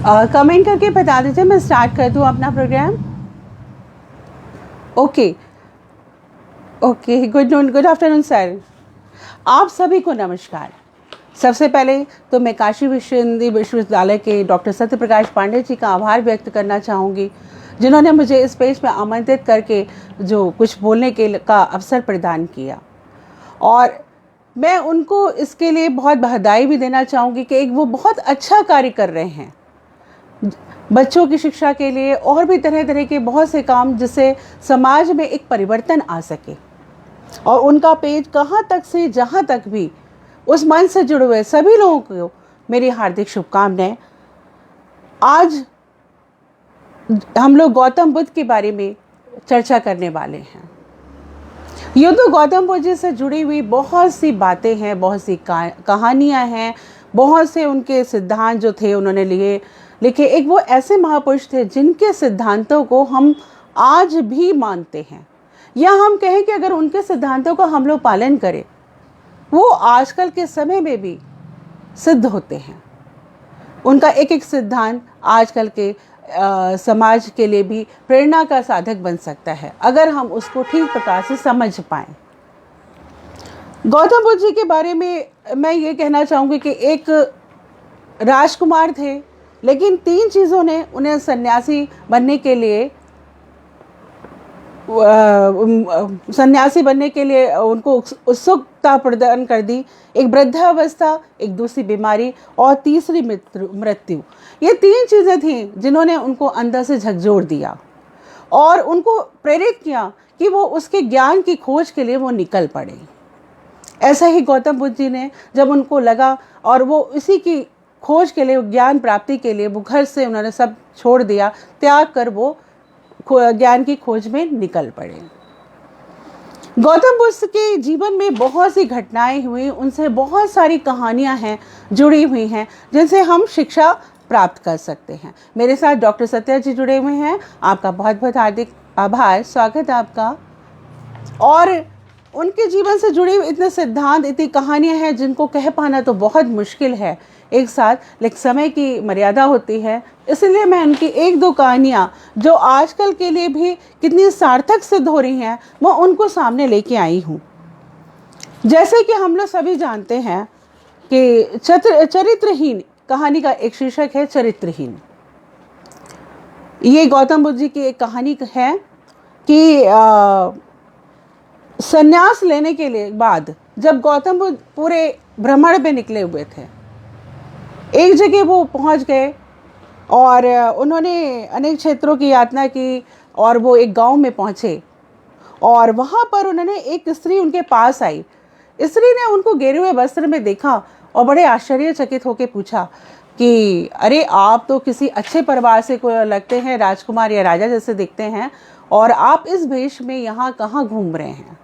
Comment करके बता दीजिए, मैं स्टार्ट कर दूं अपना programme. Okay good afternoon sir. आप सभी को नमस्कार। सबसे पहले तो मैं काशी विश्वविद्यालय के डॉक्टर सत्यप्रकाश पांडे जी का आभार व्यक्त करना चाहूँगी, जिन्होंने मुझे इस पेज में आमंत्रित करके जो कुछ बोलने का अवसर प्रदान किया, और मैं उनको इसके लिए बहुत बधाई भी देना चाहूँगी कि एक वो बहुत अच्छा कार्य कर रहे हैं बच्चों की शिक्षा के लिए, और भी तरह तरह के बहुत से काम जिससे समाज में एक परिवर्तन आ सके। और उनका पेज कहाँ तक से जहाँ तक भी उस मंच से जुड़े हुए सभी लोगों को मेरी हार्दिक शुभकामनाएं। आज हम लोग गौतम बुद्ध के बारे में चर्चा करने वाले हैं। यूँ तो गौतम बुद्ध जी से जुड़ी हुई बहुत सी बातें हैं, बहुत सी कहानियाँ हैं, बहुत से उनके सिद्धांत जो थे उन्होंने लिखे। एक वो ऐसे महापुरुष थे जिनके सिद्धांतों को हम आज भी मानते हैं, या हम कहें कि अगर उनके सिद्धांतों का हम लोग पालन करें, वो आजकल के समय में भी सिद्ध होते हैं। उनका एक एक सिद्धांत आजकल के समाज के लिए भी प्रेरणा का साधक बन सकता है, अगर हम उसको ठीक प्रकार से समझ पाएं। गौतम बुद्ध जी के बारे में मैं ये कहना चाहूँगी कि एक राजकुमार थे, लेकिन 3 चीज़ों ने उन्हें सन्यासी बनने के लिए उनको उत्सुकता प्रदान कर दी। एक वृद्धावस्था, एक दूसरी बीमारी, और तीसरी मृत्यु। ये 3 चीज़ें थीं जिन्होंने उनको अंदर से झकझोर दिया और उनको प्रेरित किया कि वो उसके ज्ञान की खोज के लिए वो निकल पड़े। ऐसा ही गौतम बुद्ध जी ने, जब उनको लगा और वो इसी की खोज के लिए, ज्ञान प्राप्ति के लिए, वो घर से उन्होंने सब छोड़ दिया, त्याग कर वो ज्ञान की खोज में निकल पड़े। गौतम बुद्ध के जीवन में बहुत सी घटनाएं हुई, उनसे बहुत सारी कहानियां हैं, जुड़ी हुई हैं, जिनसे हम शिक्षा प्राप्त कर सकते हैं। मेरे साथ डॉक्टर सत्या जी जुड़े हुए हैं। आपका बहुत बहुत हार्दिक आभार, स्वागत है आपका। और उनके जीवन से जुड़े हुए इतने सिद्धांत, इतनी कहानियां हैं जिनको कह पाना तो बहुत मुश्किल है एक साथ, लेकिन समय की मर्यादा होती है, इसलिए मैं उनकी 1-2 कहानियाँ जो आजकल के लिए भी कितनी सार्थक सिद्ध हो रही हैं, मैं उनको सामने लेके आई हूँ। जैसे कि हम लोग सभी जानते हैं कि चरित्रहीन कहानी का एक शीर्षक है चरित्रहीन। ये गौतम बुद्ध जी की एक कहानी है कि संन्यास लेने के लिए बाद जब गौतम बुद्ध पूरे भ्रमण पे निकले हुए थे, एक जगह वो पहुंच गए और उन्होंने अनेक क्षेत्रों की यात्रा की, और वो एक गांव में पहुंचे और वहां पर उन्होंने एक स्त्री उनके पास आई। स्त्री ने उनको गिरे हुए वस्त्र में देखा और बड़े आश्चर्यचकित होकर पूछा कि अरे, आप तो किसी अच्छे परिवार से कोई लगते हैं, राजकुमार या राजा जैसे दिखते हैं, और आप इस वेश में यहाँ कहाँ घूम रहे हैं।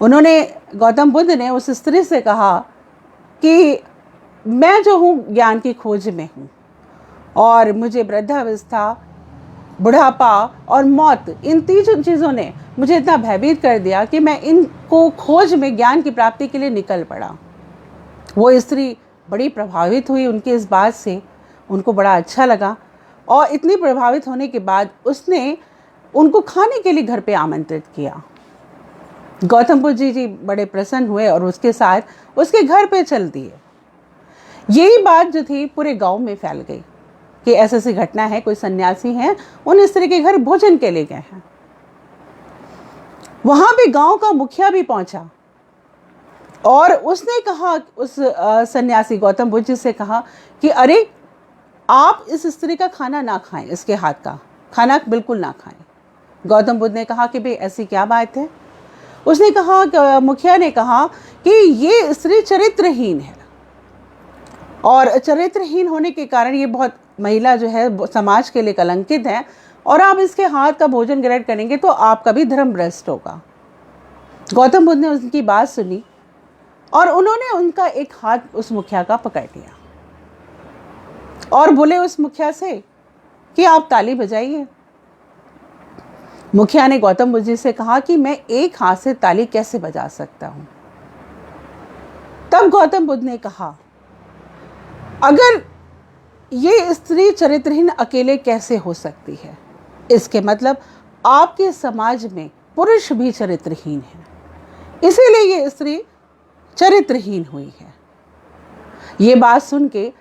गौतम बुद्ध ने उस स्त्री से कहा कि मैं जो हूँ ज्ञान की खोज में हूँ, और मुझे वृद्धावस्था, बुढ़ापा और मौत, इन 3 चीज़ों ने मुझे इतना भयभीत कर दिया कि मैं इनको खोज में ज्ञान की प्राप्ति के लिए निकल पड़ा। वो स्त्री बड़ी प्रभावित हुई उनकी इस बात से, उनको बड़ा अच्छा लगा, और इतनी प्रभावित होने के बाद उसने उनको खाने के लिए घर पे आमंत्रित किया। गौतम बुद्ध जी बड़े प्रसन्न हुए और उसके साथ उसके घर पे चल दिए। यही बात जो थी पूरे गांव में फैल गई कि ऐसी घटना है, कोई सन्यासी हैं, उन स्त्री के घर भोजन के लिए गए हैं। वहां पे गांव का मुखिया भी पहुंचा और उसने कहा, उस सन्यासी गौतम बुद्ध जी से कहा कि अरे, आप इस स्त्री का खाना ना खाएं, इसके हाथ का खाना बिल्कुल ना खाएं। गौतम बुद्ध ने कहा कि भाई ऐसी क्या बात है। उसने कहा, मुखिया ने कहा कि ये स्त्री चरित्रहीन है, और चरित्रहीन होने के कारण ये बहुत, महिला जो है समाज के लिए कलंकित है, और आप इसके हाथ का भोजन ग्रहण करेंगे तो आपका भी धर्म भ्रष्ट होगा। गौतम बुद्ध ने उनकी बात सुनी और उन्होंने उनका एक हाथ उस मुखिया का पकड़ लिया और बोले उस मुखिया से कि आप ताली बजाइए। मुखिया ने गौतम बुद्ध जी से कहा कि मैं एक हाथ से ताली कैसे बजा सकता हूं। तब गौतम बुद्ध ने कहा, अगर ये स्त्री चरित्रहीन अकेले कैसे हो सकती है? इसके मतलब आपके समाज में पुरुष भी चरित्रहीन है, इसीलिए ये स्त्री चरित्रहीन हुई है। ये बात सुन के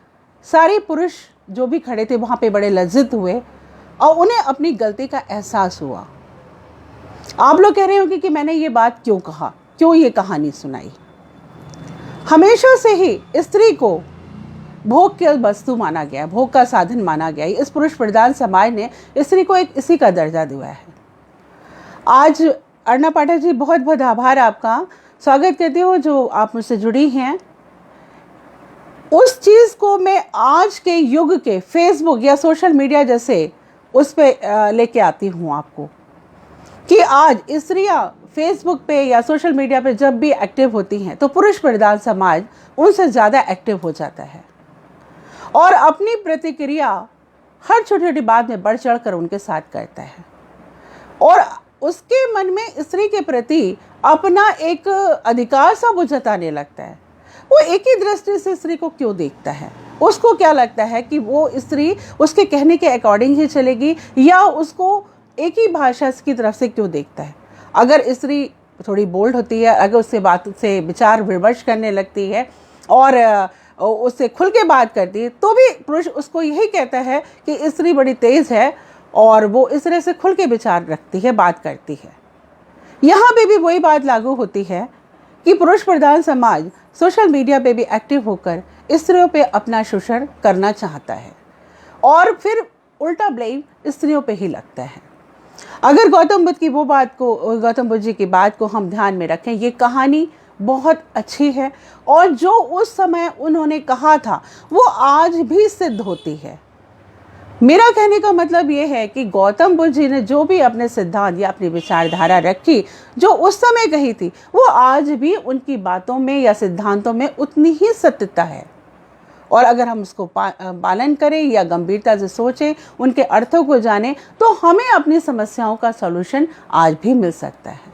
सारे पुरुष जो भी खड़े थे वहाँ पे बड़े लज्जित हुए और उन्हें अपनी गलती का एहसास हुआ। आप लोग कह रहे होंगे कि मैंने ये बात क्यों कहा, क्यों ये कहानी सुनाई। हमेशा से ही स्त्री को भोग की वस्तु माना गया, भोग का साधन माना गया। इस पुरुष प्रधान समाज ने स्त्री को एक इसी का दर्जा दिया है। आज अर्णा पाठक जी, बहुत बहुत आभार आपका, स्वागत करती हूँ जो आप मुझसे जुड़ी हैं। उस चीज़ को मैं आज के युग के फेसबुक या सोशल मीडिया जैसे उस पर लेके आती हूँ आपको, कि आज स्त्रियाँ फेसबुक पे या सोशल मीडिया पे जब भी एक्टिव होती हैं तो पुरुष प्रधान समाज उनसे ज़्यादा एक्टिव हो जाता है और अपनी प्रतिक्रिया हर छोटी छोटी बात में बढ़ चढ़ कर उनके साथ करता है और उसके मन में स्त्री के प्रति अपना एक अधिकार सा वो जताने लगता है। वो एक ही दृष्टि से स्त्री को क्यों देखता है? उसको क्या लगता है कि वो स्त्री उसके कहने के अकॉर्डिंग ही चलेगी या उसको एक ही भाषा की तरफ से क्यों देखता है? अगर स्त्री थोड़ी बोल्ड होती है, अगर उससे बात से विचार विमर्श करने लगती है और उससे खुल के बात करती है तो भी पुरुष उसको यही कहता है कि स्त्री बड़ी तेज़ है और वो इस तरह से खुल के विचार रखती है, बात करती है। यहाँ पे भी वही बात लागू होती है कि पुरुष प्रधान समाज सोशल मीडिया पे भी एक्टिव होकर स्त्रियों पे अपना शोषण करना चाहता है और फिर उल्टा ब्लेम स्त्रियों पे ही लगता है। अगर गौतम बुद्ध जी की बात को हम ध्यान में रखें, ये कहानी बहुत अच्छी है और जो उस समय उन्होंने कहा था वो आज भी सिद्ध होती है। मेरा कहने का मतलब ये है कि गौतम बुद्ध जी ने जो भी अपने सिद्धांत या अपनी विचारधारा रखी, जो उस समय कही थी, वो आज भी उनकी बातों में या सिद्धांतों में उतनी ही सत्यता है। और अगर हम उसको पालन करें या गंभीरता से सोचें, उनके अर्थों को जानें, तो हमें अपनी समस्याओं का सॉल्यूशन आज भी मिल सकता है।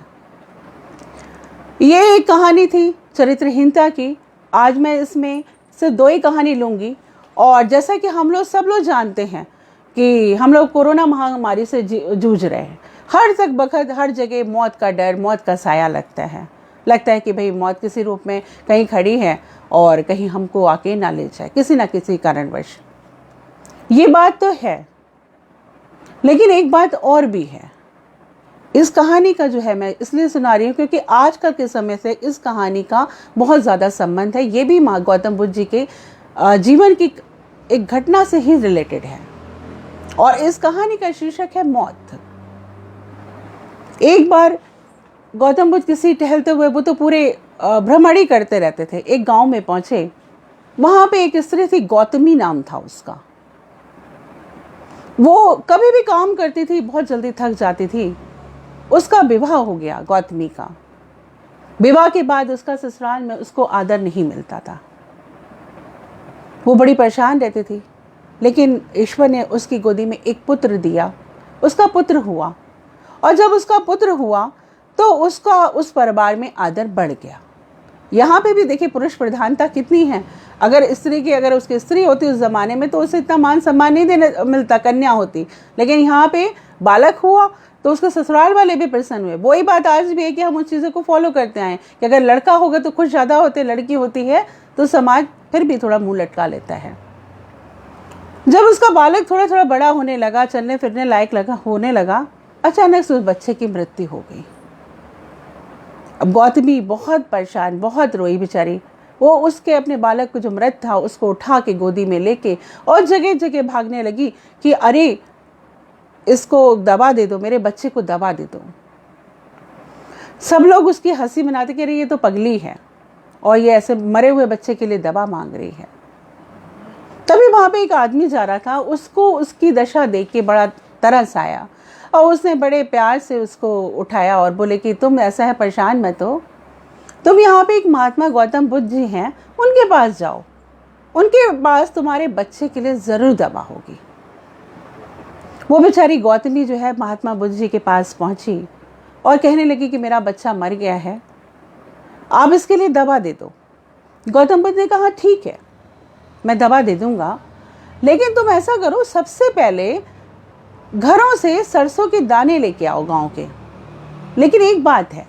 ये एक कहानी थी चरित्रहीनता की। आज मैं इसमें सिर्फ 2 ही कहानी लूँगी। और जैसा कि हम लोग सब लोग जानते हैं कि हम लोग कोरोना महामारी से जूझ रहे हैं। हर तक बखत हर जगह मौत का डर, मौत का साया लगता है कि भाई मौत किसी रूप में कहीं खड़ी है और कहीं हमको आके ना ले जाए किसी ना किसी कारणवश। ये बात तो है, लेकिन एक बात और भी है। इस कहानी का जो है मैं इसलिए सुना रही हूँ क्योंकि आजकल के समय से इस कहानी का बहुत ज़्यादा संबंध है। ये भी गौतम बुद्ध जी के जीवन की एक घटना से ही रिलेटेड है और इस कहानी का शीर्षक है मौत। एक बार गौतम बुद्ध किसी टहलते हुए, वो तो पूरे भ्रमण करते रहते थे, एक गांव में पहुंचे। वहां पे एक स्त्री थी, गौतमी नाम था उसका। वो कभी भी काम करती थी, बहुत जल्दी थक जाती थी। उसका विवाह हो गया गौतमी का। विवाह के बाद उसका ससुराल में उसको आदर नहीं मिलता था। वो बड़ी परेशान रहती थी, लेकिन ईश्वर ने उसकी गोदी में एक पुत्र दिया। उसका पुत्र हुआ और जब उसका पुत्र हुआ तो उसका उस परिवार में आदर बढ़ गया। यहाँ पे भी देखिए पुरुष प्रधानता कितनी है। अगर उसकी स्त्री होती उस ज़माने में तो उसे इतना मान सम्मान नहीं देने मिलता, कन्या होती। लेकिन यहाँ पे बालक हुआ तो उसके ससुराल वाले भी प्रसन्न हुए। वही बात आज भी है कि हम उस चीज़ों को फॉलो करते आए कि अगर लड़का होगा तो खुश ज़्यादा होते, लड़की होती है तो समाज फिर भी थोड़ा मुंह लटका लेता है। जब उसका बालक थोड़ा थोड़ा बड़ा होने लगा, चलने फिरने लायक होने लगा, अचानक से उस बच्चे की मृत्यु हो गई। अब गौतमी बहुत परेशान, बहुत रोई बेचारी। वो उसके अपने बालक को जो मृत था उसको उठा के गोदी में लेके और जगह जगह भागने लगी कि अरे इसको दवा दे दो, मेरे बच्चे को दवा दे दो। सब लोग उसकी हंसी मनाते कि अरे ये तो पगली है और ये ऐसे मरे हुए बच्चे के लिए दवा मांग रही है। तभी वहाँ पे एक आदमी जा रहा था, उसको उसकी दशा देख के बड़ा तरस आया और उसने बड़े प्यार से उसको उठाया और बोले कि तुम ऐसा है, परेशान मत हो, तुम यहाँ पे एक महात्मा गौतम बुद्ध जी हैं, उनके पास जाओ, उनके पास तुम्हारे बच्चे के लिए ज़रूर दवा होगी। वो बेचारी गौतमी जो है महात्मा बुद्ध जी के पास पहुँची और कहने लगी कि मेरा बच्चा मर गया है, आप इसके लिए दवा दे दो। गौतम बुद्ध ने कहा ठीक है, मैं दवा दे दूँगा, लेकिन तुम ऐसा करो, सबसे पहले घरों से सरसों के दाने लेके आओ गांव के। लेकिन एक बात है,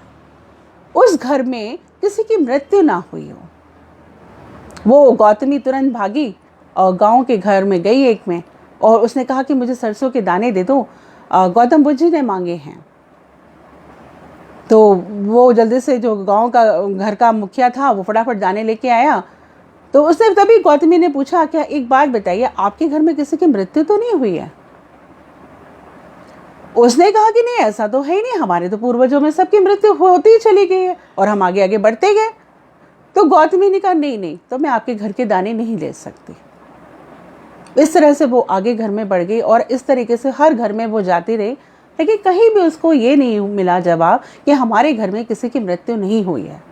उस घर में किसी की मृत्यु ना हुई हो। वो गौतमी तुरंत भागी और गांव के घर में गई एक में, और उसने कहा कि मुझे सरसों के दाने दे दो, गौतम बुद्ध जी ने मांगे हैं। तो वो जल्दी से, जो गांव का घर का मुखिया था, वो फटाफट दाने लेके आया। तो उसने, तभी गौतमी ने पूछा, क्या एक बात बताइए, आपके घर में किसी की मृत्यु तो नहीं हुई है? उसने कहा कि नहीं, ऐसा तो है ही नहीं, हमारे तो पूर्वजों में सबकी मृत्यु होती ही चली गई है और हम आगे आगे बढ़ते गए। तो गौतमी ने कहा, नहीं नहीं, तो मैं आपके घर के दाने नहीं ले सकती। इस तरह से वो आगे घर में बढ़ गई और इस तरीके से हर घर में वो जाती रही, लेकिन कहीं भी उसको ये नहीं मिला जवाब कि हमारे घर में किसी की मृत्यु नहीं हुई है।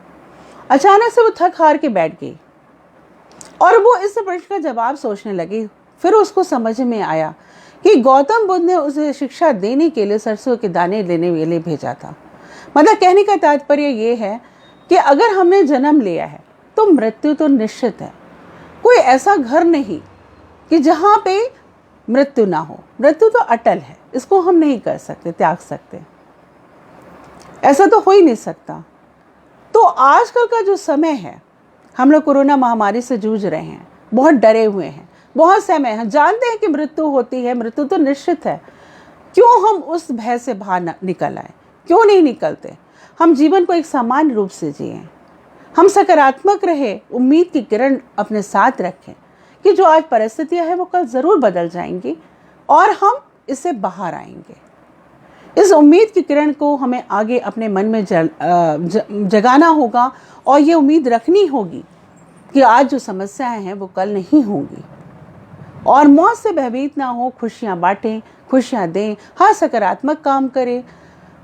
अचानक से वो थक हार के बैठ गई और वो इस प्रश्न का जवाब सोचने लगी। फिर उसको समझ में आया कि गौतम बुद्ध ने उसे शिक्षा देने के लिए सरसों के दाने लेने के लिए भेजा था। मतलब कहने का तात्पर्य ये है कि अगर हमने जन्म लिया है तो मृत्यु तो निश्चित है। कोई ऐसा घर नहीं कि जहाँ पे मृत्यु ना हो। मृत्यु तो अटल है, इसको हम नहीं कर सकते, त्याग सकते, ऐसा तो हो ही नहीं सकता। तो आजकल का जो समय है, हम लोग कोरोना महामारी से जूझ रहे हैं, बहुत डरे हुए हैं, बहुत समय है, जानते हैं कि मृत्यु होती है, मृत्यु तो निश्चित है। क्यों हम उस भय से बाहर निकल आए? क्यों नहीं निकलते? हम जीवन को एक सामान्य रूप से जिए, हम सकारात्मक रहे, उम्मीद की किरण अपने साथ रखें कि जो आज परिस्थितियां हैं वो कल ज़रूर बदल जाएंगी और हम इससे बाहर आएंगे। इस उम्मीद की किरण को हमें आगे अपने मन में जगाना होगा और ये उम्मीद रखनी होगी कि आज जो समस्याएं हैं वो कल नहीं होंगी। और मौत से भयभीत ना हो, खुशियाँ बांटें, खुशियाँ दें, हर सकारात्मक काम करें,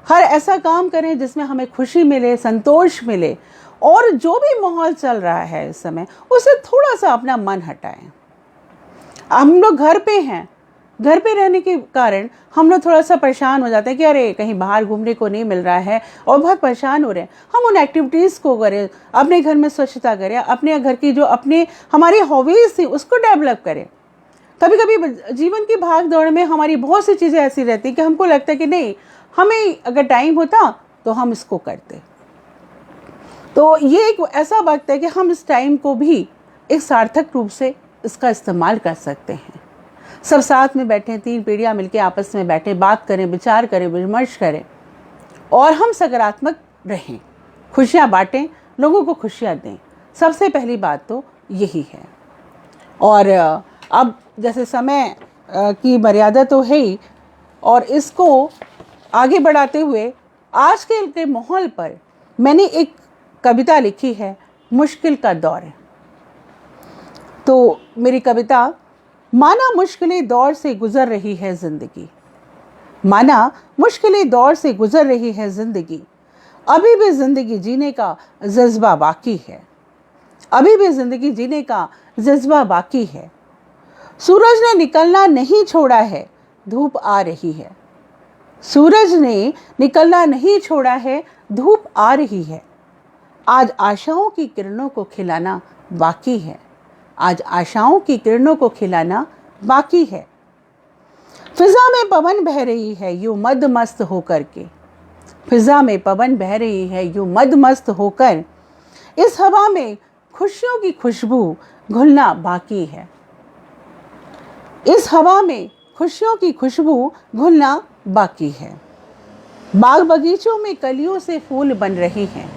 हर ऐसा काम करें जिसमें हमें खुशी मिले, संतोष मिले। और जो भी माहौल चल रहा है इस समय, उससे थोड़ा सा अपना मन हटाएं। हम लोग घर पे हैं, घर पे रहने के कारण हम लोग थोड़ा सा परेशान हो जाते हैं कि अरे कहीं बाहर घूमने को नहीं मिल रहा है और बहुत परेशान हो रहे हैं। हम उन एक्टिविटीज़ को करें, अपने घर में स्वच्छता करें, अपने घर की जो अपने हमारी हॉबीज़ थी उसको डेवलप करें। कभी कभी जीवन की भाग दौड़ में हमारी बहुत सी चीज़ें ऐसी रहती कि हमको लगता है कि नहीं, हमें अगर टाइम होता तो हम इसको करते। तो ये एक ऐसा वक्त है कि हम इस टाइम को भी एक सार्थक रूप से इसका इस्तेमाल कर सकते हैं। सब साथ में बैठें, 3 पीढ़ियाँ मिलकर आपस में बैठें, बात करें, विचार करें, विमर्श करें और हम सकारात्मक रहें, खुशियाँ बांटें, लोगों को खुशियाँ दें। सबसे पहली बात तो यही है। और अब जैसे समय की मर्यादा तो है ही, और इसको आगे बढ़ाते हुए आज के माहौल पर मैंने एक कविता लिखी है, मुश्किल का दौर। तो मेरी कविता, माना मुश्किलें दौर से गुजर रही है ज़िंदगी, माना मुश्किलें दौर से गुजर रही है ज़िंदगी, अभी भी ज़िंदगी जीने का जज्बा बाकी है, अभी भी ज़िंदगी जीने का जज्बा बाकी है। सूरज ने निकलना नहीं छोड़ा है, धूप आ रही है, सूरज ने निकलना नहीं छोड़ा है, धूप आ रही है। आज आशाओं की किरणों को खिलाना बाकी है, आज आशाओं की किरणों को खिलाना बाकी है। फिजा में पवन बह रही है यूं मद मस्त होकर के, फिजा में पवन बह रही है यूं मद मस्त होकर, इस हवा में खुशियों की खुशबू घुलना बाकी है, इस हवा में खुशियों की खुशबू घुलना बाकी है। बाग बगीचों में कलियों से फूल बन रहे हैं।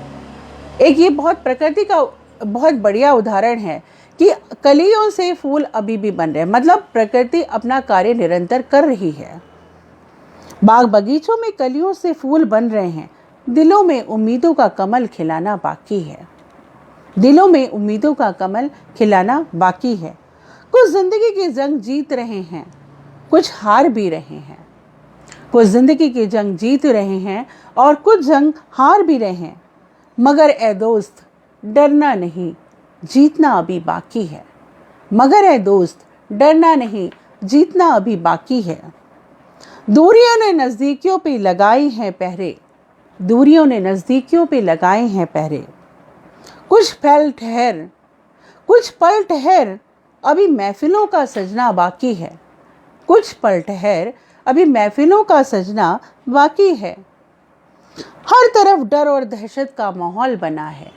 एक ये बहुत प्रकृति का बहुत बढ़िया उदाहरण है कि कलियों से फूल अभी भी बन रहे हैं, मतलब प्रकृति अपना कार्य निरंतर कर रही है। बाग बगीचों में कलियों से फूल बन रहे हैं, दिलों में उम्मीदों का कमल खिलाना बाकी है, दिलों में उम्मीदों का कमल खिलाना बाकी है। कुछ जिंदगी की जंग जीत रहे हैं, कुछ हार भी रहे हैं, कुछ जिंदगी की जंग जीत रहे हैं और कुछ जंग हार भी रहे हैं, मगर ए दोस्त डरना नहीं, जीतना अभी बाकी है, मगर ए दोस्त डरना नहीं, जीतना अभी बाकी है। दूरियों ने नज़दीकियों पे लगाई हैं पहरे, दूरियों ने नज़दीकियों पे लगाए हैं पहरे, कुछ पल ठहर, कुछ पल ठहर, अभी महफिलों का सजना बाकी है। कुछ पल ठहर, अभी महफिलों का सजना बाकी है। हर तरफ डर और दहशत का माहौल बना है।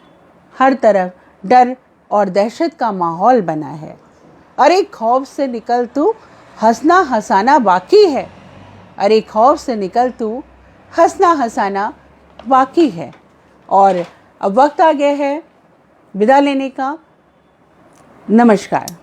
हर तरफ डर और दहशत का माहौल बना है। अरे खौफ से निकल तू, हंसना हंसाना बाकी है। अरे खौफ से निकल तू, हंसना हंसाना बाकी है। और अब वक्त आ गया है विदा लेने का। नमस्कार।